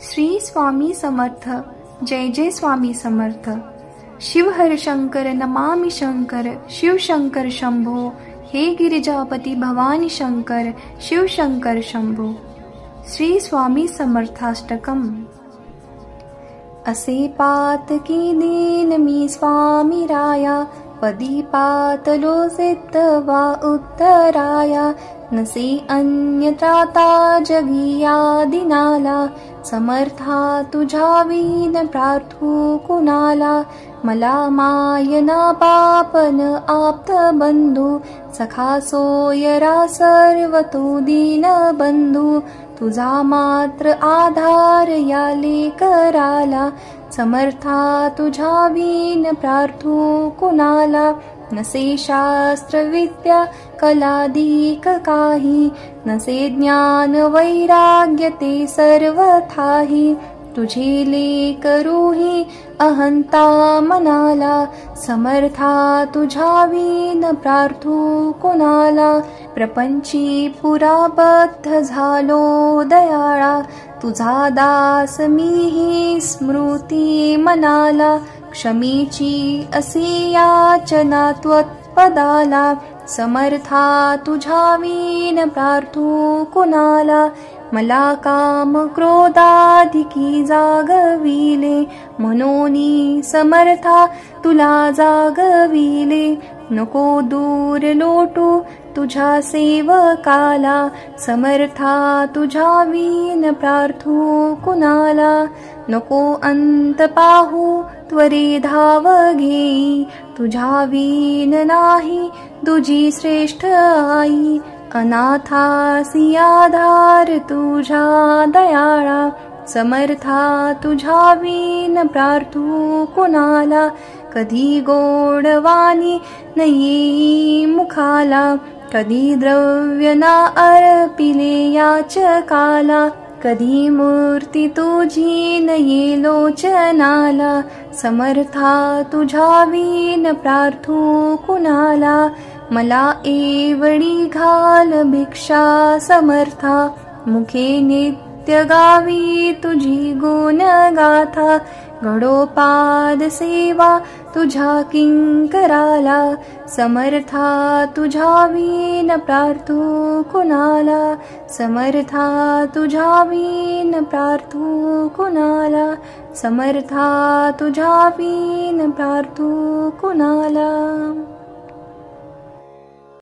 श्री स्वामी समर्थ, जय जय स्वामी समर्थ। शिव हर शंकर नमामि शंकर, शिव शंकर शंभो, हे गिरिजापती भवानी शंकर, शिव शंकर शंभो। श्री स्वामी समर्थाष्टकम। असे पातकी दीन मी स्वामी राया, पदी पातलो वा उत्तराया, नसे अन्य त्राता जगी या दिनाला, समर्था तुझा वीन प्रार्थू कुणाला, मला मायना पापन आप्त बंधू, सखा सोयरा सर्व तू दीन बंधू, तुझा मात्र आधार याले कराला, समर्था तुझा वीन प्रार्थू कुणाला, नसे शास्त्र विद्या कलादिक काही, नसे ज्ञान वैराग्य ते सर्वथाही, तुझे लेक रूही अहंता मनाला, समर्था तुझा वीन प्रार्थू कुणाला, प्रपंची पुराबद्ध झालो दयाळा, तुझा दास मीही स्मृती मनाला, क्षमेची असी याचना त्वत्पदाला, समर्था तुझा वीन प्रार्थू कुणाला, मला काम क्रोधाधिकी जागविले, मनोनी समर्था तुला जागविले, नको दूर लोटू तुझ्या सेवकाला, समर्था तुझा वीन प्रार्थू कुणाला, नको अंत पाहू त्वरे धाव घेई, तुझ्या वीन नाही तुझी श्रेष्ठ आई, अनाथासी आधार तुझा दयाळा, समर्था तुझा वीन प्रार्थू कुणाला, कधी गोडवाणी न येई मुखाला, कधी द्रव्य ना अर्पिले याचकाला, कधी मूर्ती तुझी न ये लोचनाला, समर्था तुझा वीन प्रार्थू कुणाला, मला एवढी घाल भिक्षा समर्था, मुखे नित्य गावी तुझी गुण गाथा, घडोपाद सेवा तुझ्या किंकराला, समर्था तुझा वीन प्रार्थू कुणाला, समर्था तुझा वीन प्रार्थू कुणाला, समर्था तुझा वीन प्रार्थू कुणाला।